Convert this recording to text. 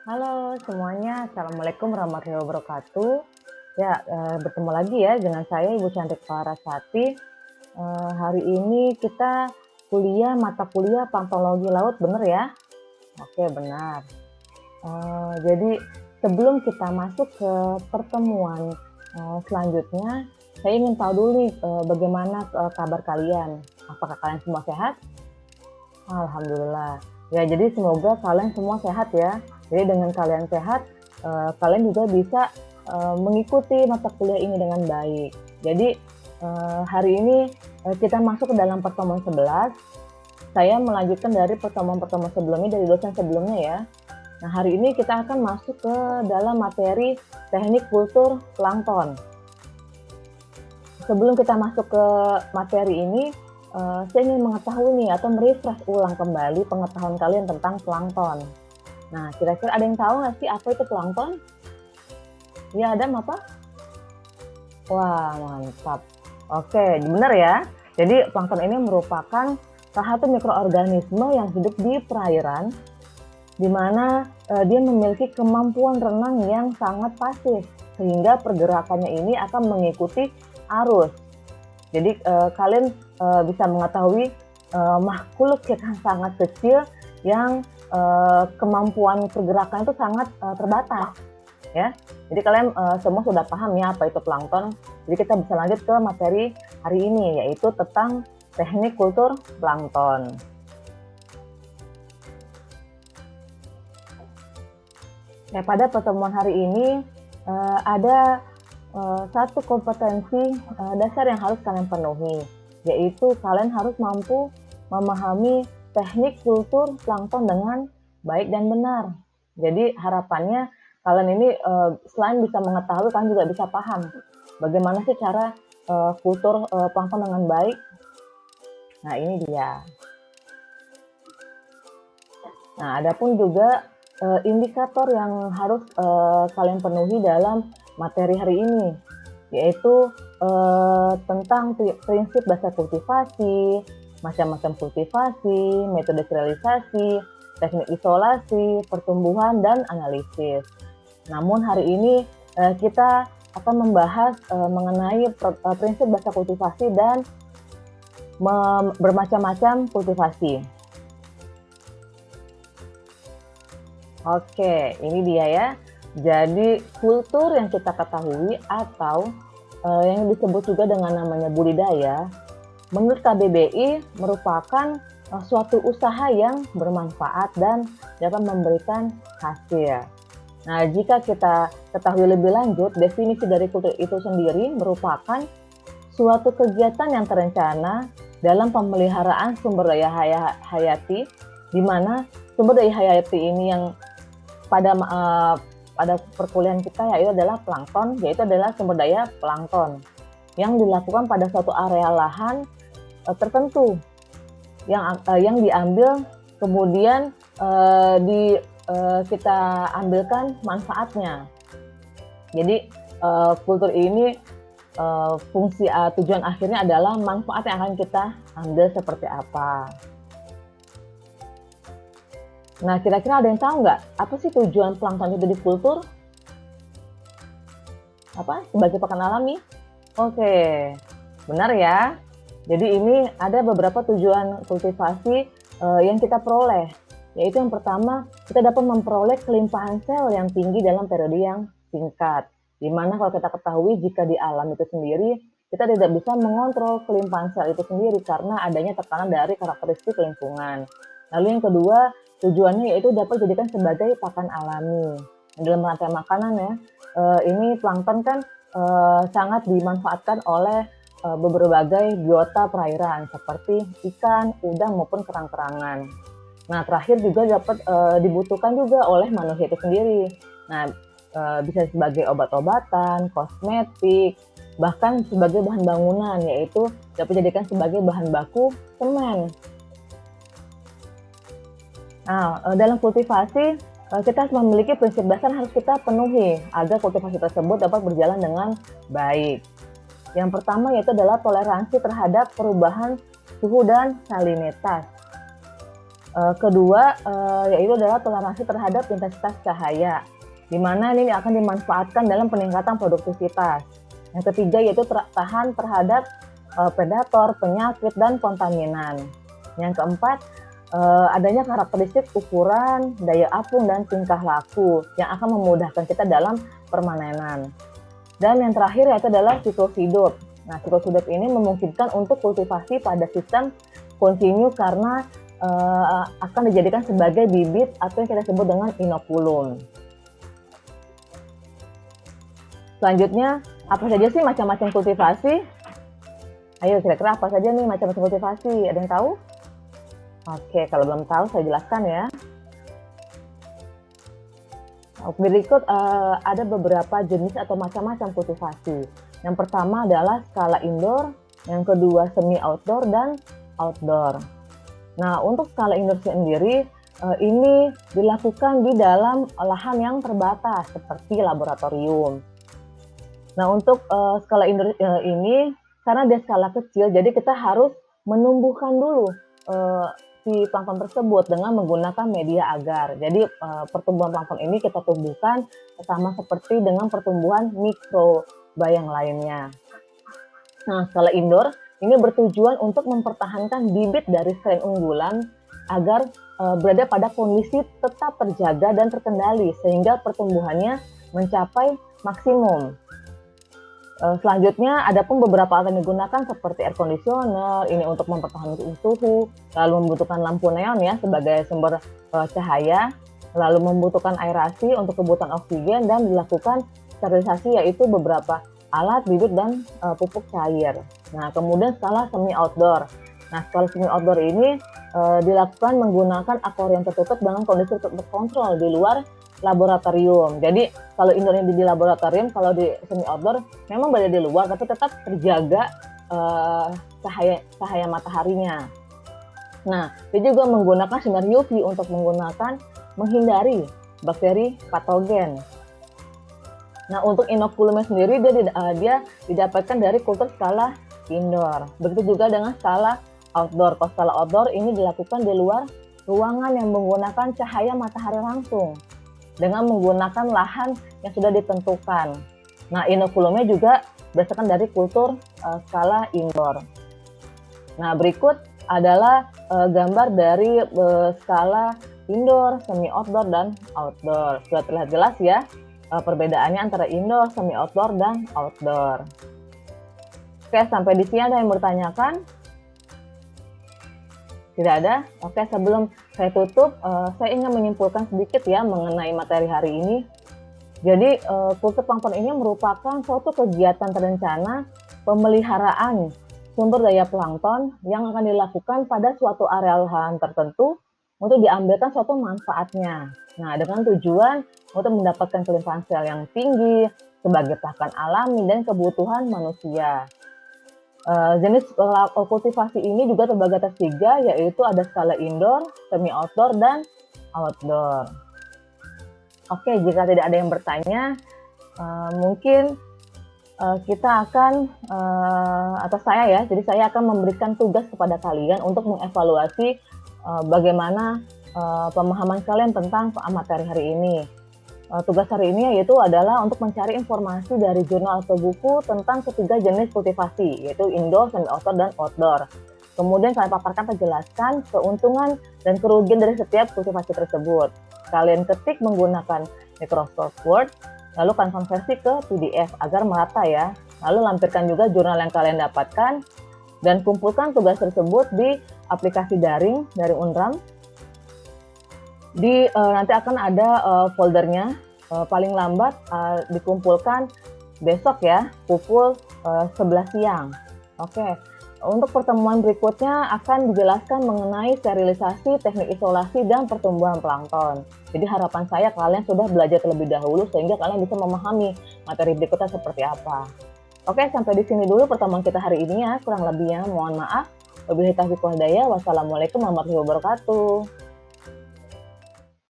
Halo semuanya, Assalamualaikum warahmatullahi wabarakatuh. Ya, bertemu lagi ya dengan saya Ibu Cantik Parasati. Hari ini kita mata kuliah Planktonologi Laut, bener ya? Oke, benar. Jadi sebelum kita masuk ke pertemuan selanjutnya, saya ingin tahu dulu nih bagaimana kabar kalian. Apakah kalian semua sehat? Alhamdulillah. Ya, jadi semoga kalian semua sehat ya. Jadi dengan kalian sehat, kalian juga bisa mengikuti mata kuliah ini dengan baik. Jadi hari ini kita masuk ke dalam pertemuan 11. Saya melanjutkan dari pertemuan-pertemuan sebelumnya, dari dosen sebelumnya ya. Nah, hari ini kita akan masuk ke dalam materi teknik kultur plankton. Sebelum kita masuk ke materi ini, saya ingin mengetahui nih atau merefresh ulang kembali pengetahuan kalian tentang plankton. Nah, kira-kira ada yang tahu nggak sih apa itu plankton? Ya, Adam, apa? Wah, mantap. Oke, benar ya. Jadi plankton ini merupakan salah satu mikroorganisme yang hidup di perairan, di mana dia memiliki kemampuan renang yang sangat pasif, sehingga pergerakannya ini akan mengikuti arus. Jadi kalian bisa mengetahui makhluk yang sangat kecil yang kemampuan pergerakan itu sangat terbatas, ya. Jadi kalian semua sudah paham ya apa itu plankton. Jadi kita bisa lanjut ke materi hari ini, yaitu tentang teknik kultur plankton. Ya, pada pertemuan hari ini ada satu kompetensi dasar yang harus kalian penuhi, yaitu kalian harus mampu memahami teknik kultur plankton dengan baik dan benar. Jadi harapannya kalian ini selain bisa mengetahui, kalian juga bisa paham bagaimana sih cara kultur plankton dengan baik. Nah, ini dia. Nah, adapun juga indikator yang harus kalian penuhi dalam materi hari ini, yaitu tentang prinsip dasar kultivasi, macam-macam kultivasi, metode sterilisasi, teknik isolasi, pertumbuhan, dan analisis. Namun hari ini kita akan membahas mengenai prinsip dasar kultivasi dan bermacam-macam kultivasi. Oke, ini dia ya. Jadi kultur yang kita ketahui atau yang disebut juga dengan namanya budidaya, menurut KBBI merupakan suatu usaha yang bermanfaat dan dapat memberikan hasil. Nah, jika kita ketahui lebih lanjut, definisi dari kultur itu sendiri merupakan suatu kegiatan yang terencana dalam pemeliharaan sumber daya hayati, di mana sumber daya hayati ini yang pada perkuliahan kita yaitu adalah plankton, yaitu adalah sumber daya plankton yang dilakukan pada suatu area lahan tertentu yang diambil, kemudian kita ambilkan manfaatnya. Jadi kultur ini fungsi tujuan akhirnya adalah manfaat yang akan kita ambil seperti apa. Nah, kira-kira ada yang tahu nggak apa sih tujuan plankton itu di kultur? Apa? Sebagai pakan alami? Oke, benar ya. Jadi ini ada beberapa tujuan kultivasi yang kita peroleh. Yaitu yang pertama, kita dapat memperoleh kelimpahan sel yang tinggi dalam periode yang singkat. Dimana kalau kita ketahui jika di alam itu sendiri, kita tidak bisa mengontrol kelimpahan sel itu sendiri karena adanya tekanan dari karakteristik lingkungan. Lalu yang kedua, tujuannya yaitu dapat dijadikan sebagai pakan alami. Dalam rantai makanan ya, ini plankton kan sangat dimanfaatkan oleh berbagai biota perairan seperti ikan, udang maupun kerang-kerangan. Nah, terakhir juga dapat dibutuhkan juga oleh manusia itu sendiri. Nah, bisa sebagai obat-obatan, kosmetik, bahkan sebagai bahan bangunan, yaitu dapat dijadikan sebagai bahan baku semen. Nah, dalam kultivasi kita harus memiliki prinsip dasar yang harus kita penuhi agar kultivasi tersebut dapat berjalan dengan baik. Yang pertama yaitu adalah toleransi terhadap perubahan suhu dan salinitas. Kedua, yaitu adalah toleransi terhadap intensitas cahaya, di mana ini akan dimanfaatkan dalam peningkatan produktivitas. Yang ketiga yaitu tahan terhadap predator, penyakit, dan kontaminan. Yang keempat, adanya karakteristik ukuran, daya apung, dan tingkah laku yang akan memudahkan kita dalam permanenan. Dan yang terakhir yaitu adalah siklus hidup. Nah, siklus hidup ini memungkinkan untuk kultivasi pada sistem kontinu karena akan dijadikan sebagai bibit atau yang kita sebut dengan inokulum. Selanjutnya, apa saja sih macam-macam kultivasi? Ayo, kira-kira apa saja nih macam-macam kultivasi? Ada yang tahu? Oke, kalau belum tahu saya jelaskan ya. Berikut ada beberapa jenis atau macam-macam kultivasi. Yang pertama adalah skala indoor, yang kedua semi outdoor dan outdoor. Nah, untuk skala indoor sendiri, ini dilakukan di dalam lahan yang terbatas seperti laboratorium. Nah, untuk skala indoor ini, karena dia skala kecil, jadi kita harus menumbuhkan dulu si plankton tersebut dengan menggunakan media agar. Jadi pertumbuhan plankton ini kita tumbuhkan sama seperti dengan pertumbuhan mikroba yang lainnya. Nah, skala indoor ini bertujuan untuk mempertahankan bibit dari strain unggulan agar berada pada kondisi tetap terjaga dan terkendali sehingga pertumbuhannya mencapai maksimum. Selanjutnya ada pun beberapa alat yang digunakan seperti air conditioner, ini untuk mempertahankan suhu, lalu membutuhkan lampu neon ya sebagai sumber cahaya, lalu membutuhkan aerasi untuk kebutuhan oksigen dan dilakukan sterilisasi yaitu beberapa alat, bibit, dan pupuk cair. Nah, kemudian skala semi outdoor. Nah, skala semi outdoor ini dilakukan menggunakan akuarium tertutup dengan kondisi terkontrol di luar laboratorium. Jadi, kalau indoornya di laboratorium, kalau di semi outdoor memang berada di luar, tapi tetap terjaga cahaya mataharinya. Nah, dia juga menggunakan sinar UV untuk menghindari bakteri patogen. Nah, untuk inokulumnya sendiri dia didapatkan dari kultur skala indoor. Begitu juga dengan skala outdoor. Kalau skala outdoor ini dilakukan di luar ruangan yang menggunakan cahaya matahari langsung dengan menggunakan lahan yang sudah ditentukan. Nah, inokulumnya juga berdasarkan dari kultur skala indoor. Nah, berikut adalah gambar dari skala indoor, semi outdoor, dan outdoor. Sudah terlihat jelas ya perbedaannya antara indoor, semi outdoor, dan outdoor. Oke, sampai di sini ada yang bertanyakan? Tidak ada? Oke, sebelum saya tutup, saya ingin menyimpulkan sedikit ya mengenai materi hari ini. Jadi, kultur plankton ini merupakan suatu kegiatan terencana pemeliharaan sumber daya plankton yang akan dilakukan pada suatu area lahan tertentu untuk diambilkan suatu manfaatnya. Nah, dengan tujuan untuk mendapatkan kelimpahan sel yang tinggi sebagai pakan alami dan kebutuhan manusia. Jenis kultivasi ini juga terbagi atas 3, yaitu ada skala indoor, semi outdoor, dan outdoor. Oke, jika tidak ada yang bertanya, mungkin kita akan, atau saya ya, jadi saya akan memberikan tugas kepada kalian untuk mengevaluasi bagaimana pemahaman kalian tentang materi hari ini. Tugas hari ini yaitu adalah untuk mencari informasi dari jurnal atau buku tentang ketiga jenis kultivasi, yaitu indoor, semi outdoor, dan outdoor. Kemudian kalian paparkan atau jelaskan keuntungan dan kerugian dari setiap kultivasi tersebut. Kalian ketik menggunakan Microsoft Word, lalu kalian konversi ke PDF agar merata ya. Lalu lampirkan juga jurnal yang kalian dapatkan dan kumpulkan tugas tersebut di aplikasi daring dari Unram. Nanti akan ada foldernya, paling lambat dikumpulkan besok ya, pukul 11 siang. Oke, untuk pertemuan berikutnya akan dijelaskan mengenai sterilisasi, teknik isolasi, dan pertumbuhan plankton. Jadi harapan saya kalian sudah belajar terlebih dahulu sehingga kalian bisa memahami materi berikutnya seperti apa. Oke, sampai di sini dulu pertemuan kita hari ini ya, kurang lebihnya mohon maaf. Wabillahi taufiq wal hidayah. Wassalamualaikum warahmatullahi wabarakatuh.